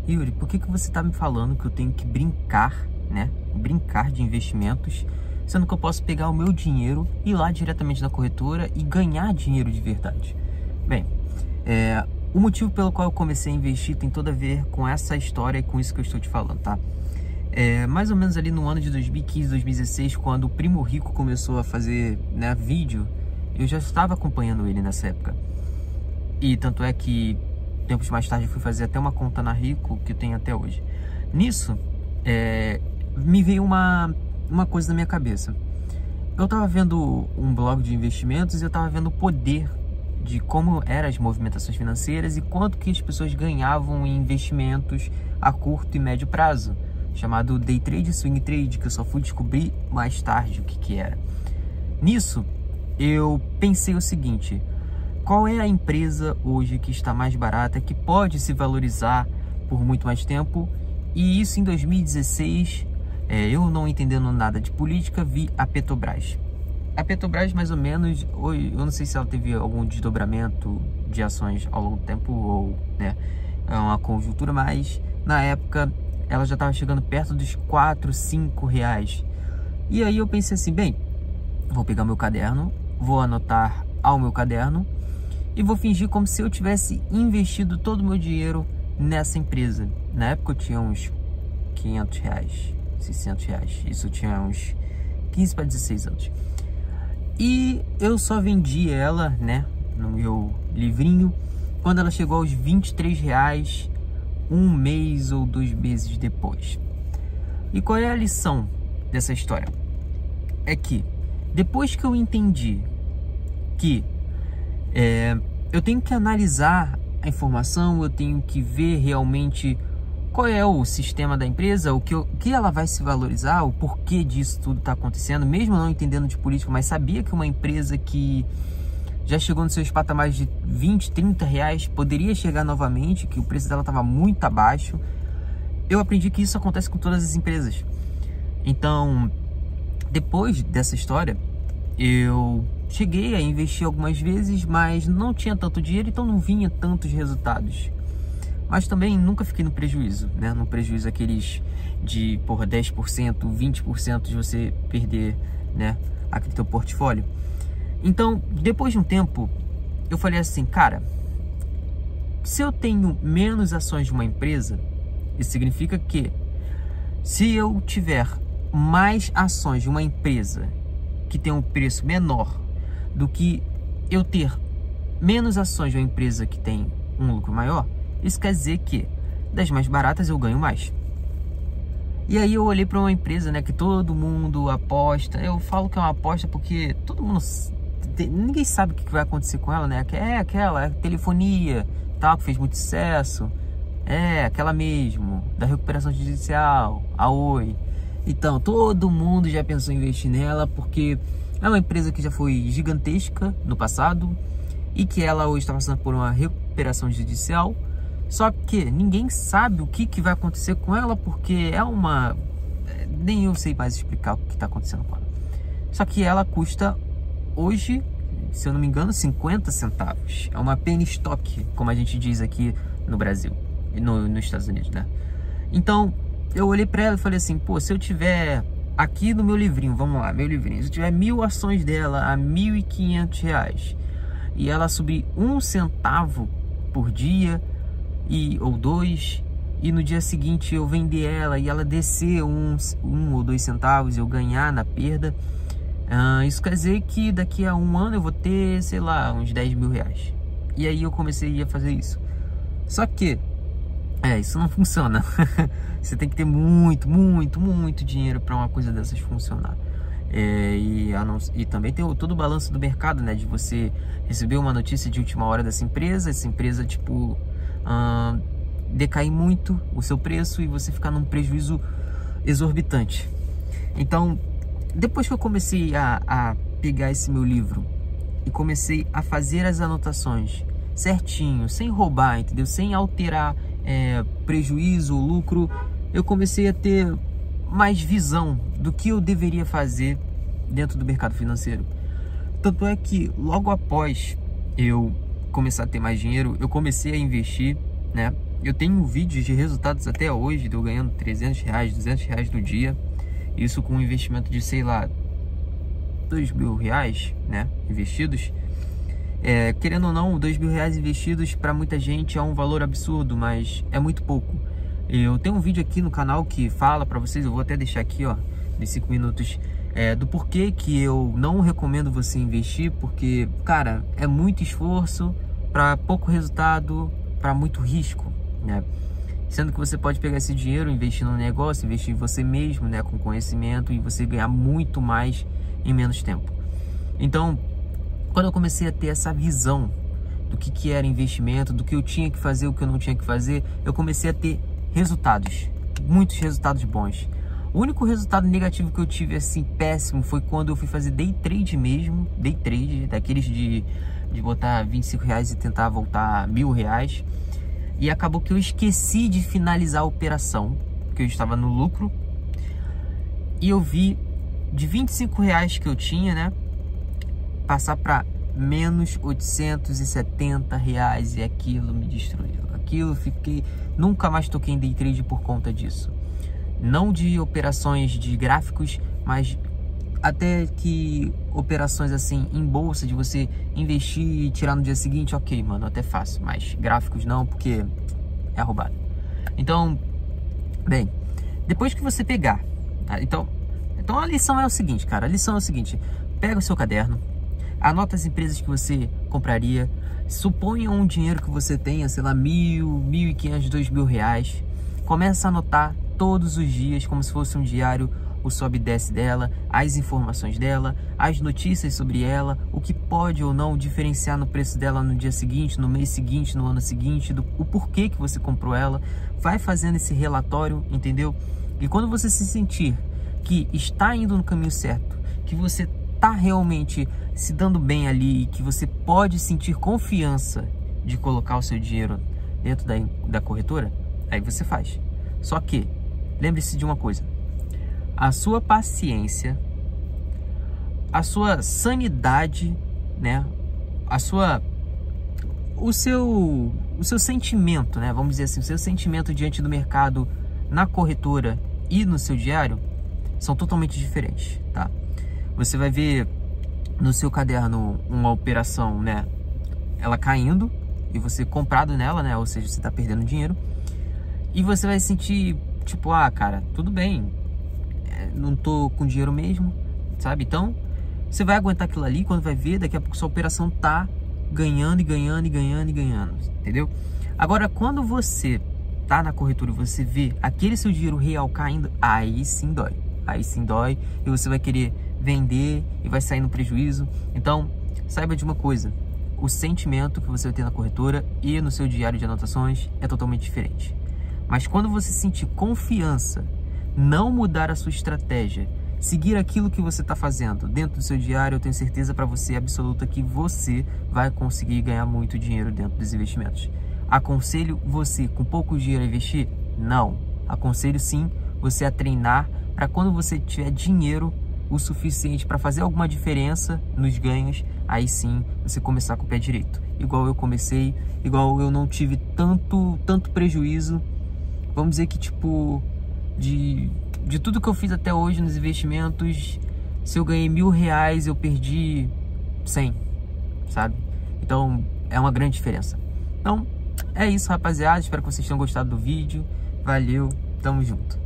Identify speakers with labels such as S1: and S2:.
S1: Yuri, por que você está me falando que eu tenho que brincar, né? Brincar de investimentos, sendo que eu posso pegar o meu dinheiro, ir lá diretamente na corretora e ganhar dinheiro de verdade? Bem, o motivo pelo qual eu comecei a investir tem tudo a ver com essa história e com isso que eu estou te falando, tá? Mais ou menos ali no ano de 2015, 2016, quando o Primo Rico começou a fazer, né, vídeo, eu já estava acompanhando ele nessa época. E tanto é que tempos mais tarde eu fui fazer até uma conta na Rico, que eu tenho até hoje. Nisso, me veio uma coisa na minha cabeça. Eu tava vendo um blog de investimentos e eu tava vendo o poder de como eram as movimentações financeiras e quanto que as pessoas ganhavam em investimentos a curto e médio prazo, chamado Day Trade e Swing Trade, que eu só fui descobrir mais tarde o que era. Nisso, eu pensei o seguinte: qual é a empresa hoje que está mais barata, que pode se valorizar por muito mais tempo? E isso em 2016, eu não entendendo nada de política, vi a Petrobras. A Petrobras, mais ou menos, eu não sei se ela teve algum desdobramento de ações ao longo do tempo ou, né, é uma conjuntura, mas na época ela já estava chegando perto dos 4, 5 reais. E aí eu pensei assim, bem, vou pegar meu caderno, vou anotar ao meu caderno e vou fingir como se eu tivesse investido todo o meu dinheiro nessa empresa. Na época eu tinha uns 500 reais, 600 reais. Isso eu tinha uns 15 para 16 anos. E eu só vendi ela, né, no meu livrinho, quando ela chegou aos 23 reais, um mês ou 2 meses depois. E qual é a lição dessa história? É que depois que eu entendi que eu tenho que analisar a informação, eu tenho que ver realmente qual é o sistema da empresa, o que ela vai se valorizar, o porquê disso tudo está acontecendo, mesmo não entendendo de política, mas sabia que uma empresa que já chegou nos seus patamares de 20, 30 reais poderia chegar novamente, que o preço dela estava muito abaixo. Eu aprendi que isso acontece com todas as empresas. Então, depois dessa história, eu cheguei a investir algumas vezes, mas não tinha tanto dinheiro, então não vinha tantos resultados. Mas também nunca fiquei no prejuízo, né? No prejuízo aqueles de, 10%, 20% de você perder, né, aquele teu portfólio. Então, depois de um tempo, eu falei assim, cara, se eu tenho menos ações de uma empresa, isso significa que se eu tiver mais ações de uma empresa que tem um preço menor do que eu ter menos ações de uma empresa que tem um lucro maior, isso quer dizer que das mais baratas eu ganho mais. E aí eu olhei para uma empresa, né, que todo mundo aposta. Eu falo que é uma aposta porque todo mundo, ninguém sabe o que vai acontecer com ela, né? Aquela telefonia, tal, que fez muito sucesso. Aquela mesmo, da recuperação judicial, a Oi. Então, todo mundo já pensou em investir nela porque é uma empresa que já foi gigantesca no passado e que ela hoje está passando por uma recuperação judicial. Só que ninguém sabe o que vai acontecer com ela porque nem eu sei mais explicar o que está acontecendo com ela. Só que ela custa hoje, se eu não me engano, 50 centavos. É uma penny stock, como a gente diz aqui no Brasil e nos Estados Unidos, né? Então, eu olhei para ela e falei assim, pô, se eu tiver aqui no meu livrinho, vamos lá, meu livrinho, se eu tiver 1000 ações dela a 1.500 reais e ela subir 1 centavo por dia ou 2, e no dia seguinte eu vender ela e ela descer 1 ou 2 centavos e eu ganhar na perda, isso quer dizer que daqui a 1 ano eu vou ter, sei lá, uns 10 mil reais. E aí eu comecei a fazer isso. Só que isso não funciona. Você tem que ter muito, muito, muito dinheiro para uma coisa dessas funcionar. E também tem todo o balanço do mercado, né? De você receber uma notícia de última hora dessa empresa, tipo, decair muito o seu preço e você ficar num prejuízo exorbitante. Então, depois que eu comecei a pegar esse meu livro e comecei a fazer as anotações certinho, sem roubar, entendeu? Sem alterar prejuízo ou lucro, eu comecei a ter mais visão do que eu deveria fazer dentro do mercado financeiro. Tanto é que logo após eu começar a ter mais dinheiro, eu comecei a investir, né? eu tenho vídeos de resultados até hoje, de eu ganhando 300 reais, 200 reais no dia. Isso com um investimento de, sei lá, 2.000 reais, né, investidos. Querendo ou não, 2.000 reais investidos para muita gente é um valor absurdo, mas é muito pouco. Eu tenho um vídeo aqui no canal que fala para vocês, eu vou até deixar aqui, ó, de 5 minutos, do porquê que eu não recomendo você investir, porque, cara, é muito esforço para pouco resultado, para muito risco, né? Sendo que você pode pegar esse dinheiro, investir no negócio, investir em você mesmo, né, com conhecimento, e você ganhar muito mais em menos tempo. Então, quando eu comecei a ter essa visão do que era investimento, do que eu tinha que fazer, o que eu não tinha que fazer, eu comecei a ter resultados, muitos resultados bons. O único resultado negativo que eu tive, assim, péssimo, foi quando eu fui fazer day trade mesmo, day trade, daqueles de botar 25 reais e tentar voltar 1.000 reais. E acabou que eu esqueci de finalizar a operação, porque eu estava no lucro. E eu vi de 25 reais que eu tinha, né, passar para menos 870 reais, e aquilo me destruiu. Aquilo nunca mais toquei em day trade por conta disso. Não de operações de gráficos, mas até que operações assim em bolsa, de você investir e tirar no dia seguinte, ok, mano, até faço, mas gráficos não, porque é roubado. Então, bem, depois que você pegar, tá? Então a lição é o seguinte, cara, a lição é o seguinte: pega o seu caderno, anota as empresas que você compraria, suponha um dinheiro que você tenha, sei lá, 1.000, 1.500, 2.000 reais, começa a anotar todos os dias, como se fosse um diário, o sobe e desce dela, as informações dela, as notícias sobre ela, o que pode ou não diferenciar no preço dela no dia seguinte, no mês seguinte, no ano seguinte, o porquê que você comprou ela. Vai fazendo esse relatório, entendeu? E quando você se sentir que está indo no caminho certo, que você está realmente se dando bem ali, e que você pode sentir confiança de colocar o seu dinheiro dentro da corretora, aí você faz. Só que, lembre-se de uma coisa: a sua paciência, a sua sanidade, né, o seu sentimento, né, vamos dizer assim, o seu sentimento diante do mercado na corretora e no seu diário são totalmente diferentes, tá? Você vai ver no seu caderno uma operação, né, ela caindo e você comprado nela, né, ou seja, você tá perdendo dinheiro, e você vai sentir tipo, ah, cara, tudo bem, não tô com dinheiro mesmo, sabe? Então, você vai aguentar aquilo ali, quando vai ver, daqui a pouco sua operação tá ganhando e ganhando e ganhando e ganhando, entendeu? Agora, quando você tá na corretora e você vê aquele seu dinheiro real caindo, aí sim dói. Aí sim dói, e você vai querer vender e vai sair no prejuízo. Então, saiba de uma coisa: o sentimento que você vai ter na corretora e no seu diário de anotações é totalmente diferente. Mas quando você sentir confiança, não mudar a sua estratégia, seguir aquilo que você está fazendo dentro do seu diário, eu tenho certeza para você absoluta que você vai conseguir ganhar muito dinheiro dentro dos investimentos. Aconselho você com pouco dinheiro a investir? Não. Aconselho sim você a treinar para quando você tiver dinheiro o suficiente para fazer alguma diferença nos ganhos, aí sim você começar com o pé direito. Igual eu comecei, igual eu não tive tanto prejuízo. Vamos dizer que, tipo, de tudo que eu fiz até hoje nos investimentos, se eu ganhei 1.000 reais, eu perdi 100, sabe? Então, é uma grande diferença. Então, é isso, rapaziada. Espero que vocês tenham gostado do vídeo. Valeu, tamo junto.